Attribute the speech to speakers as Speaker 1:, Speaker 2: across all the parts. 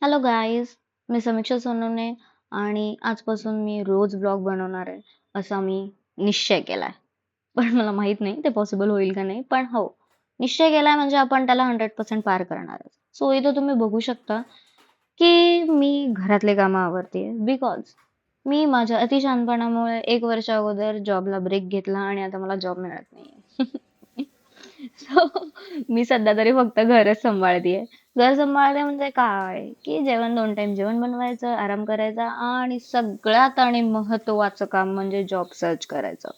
Speaker 1: Hello guys, मी समीक्षा सोनवणे आणि आजपासून मी रोज blog बनवणार आहे असा मी निश्चय केलाय. पण मला माहित नाही ते पॉसिबल होईल का नाही, पण हो, निश्चय केलाय म्हणजे आपण त्याला 100% पार करणार. सो इथं तुम्ही बघू शकता की मी घरातले कामं आवरते बिकॉज मी माझ्या अतिशहाणपणामुळे 1 वर्ष अगोदर जॉबला ब्रेक घेतला आणि आता मला जॉब मिळत नाहीये. सो मी सध्या तरी फक्त घरच सांभाळतेय. घर सांभाळते म्हणजे काय, की जेवण 2 टाइम जेवण बनवायचं, आराम करायचा आणि सगळ्यात आणि महत्त्वाचं काम म्हणजे जॉब सर्च करायचं.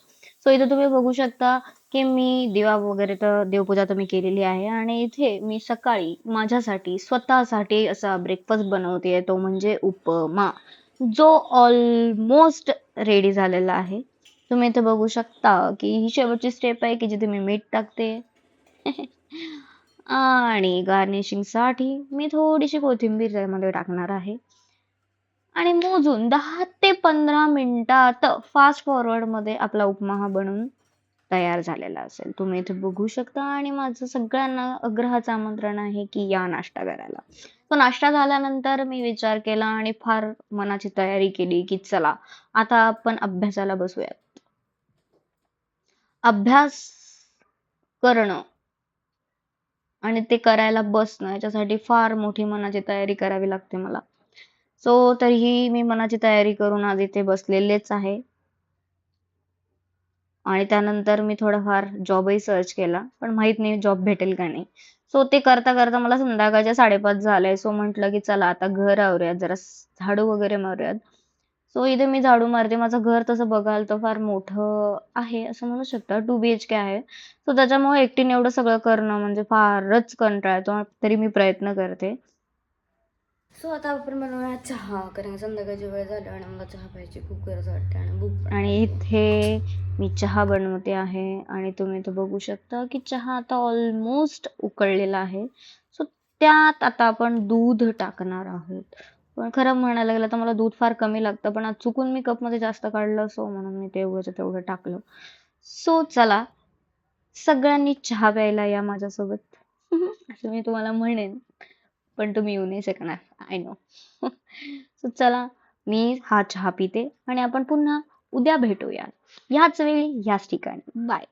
Speaker 1: सो इथे तुम्ही बघू शकता, की मी दिवा वगैरे तर देवपूजा तर मी केलेली आहे आणि इथे मी सकाळी माझ्यासाठी स्वतःसाठी असा ब्रेकफास्ट बनवतेय, तो म्हणजे उपमा, जो ऑलमोस्ट रेडी झालेला आहे. तुम्ही इथे बघू शकता, की ही शेवटची स्टेप आहे, की जिथे मी मीठ टाकते. आणि गार्निशिंग साठी मी थोडीशी कोथिंबीर त्यामध्ये टाकणार आहे आणि मोजून 10 ते 15 मिनिटात फास्ट फॉरवर्ड मध्ये आपला उपमा हा बनून तयार झालेला असेल. तुम्ही इथे बघू शकता आणि माझं सगळ्यांना अग्रहाचं आमंत्रण आहे की या नाश्ता करायला. तो नाश्ता झाल्यानंतर मी विचार केला आणि फार मनाची तयारी केली की चला आता आपण अभ्यासाला बसूयात. अभ्यास करणं आणि ते करायला बसणं याच्यासाठी फार मोठी मनाची तयारी करावी लागते मला. सो तरीही मी मनाची तयारी करून आज इथे बसलेलेच आहे आणि त्यानंतर मी थोडाफार जॉबही सर्च केला, पण माहित नाही जॉब भेटेल का नाही. सो ते करता करता मला संध्याकाळचे 5:30 झाले. सो म्हटलं की चला आता घर आवरूयात, जरा झाडू वगैरे मारूयात. सो इथे मी झाडू मारते. माझं घर तसं बघाल तर फार मोठं आहे असं म्हणू शकता. 2 BHK आहे. सो त्याच्यामुळे एकटीने एवढं सगळं करणं म्हणजे फारच कंटाळा येतो. तरी मी प्रयत्न करते. सो आता आपण बनवूया चहा, कारण संध्याकाळची वेळ झाली आणि मला चहा प्यायची खूप गरज वाटते आणि भूक पण आणि लागली. इथे मी चहा बनवते आहे आणि तुम्ही इथे बघू शकता की चहा आता ऑलमोस्ट उकळलेला आहे. सो त्यात आता आपण दूध टाकणार आहोत. पण खरं म्हणायला गेलं तर मला दूध फार कमी लागतं, पण आज चुकून मी कपमध्ये जास्त काढलं सो म्हणून मी तेवढंच्या तेवढं टाकलं. सो चला, सगळ्यांनी चहा प्यायला या माझ्यासोबत. असं मी तुम्हाला म्हणेन, पण तुम्ही येऊ नाही शकणार. I know. सो चला, मी हा चहा पिते आणि आपण पुन्हा उद्या भेटूया. ह्याच वेळी ह्याच ठिकाणी. बाय.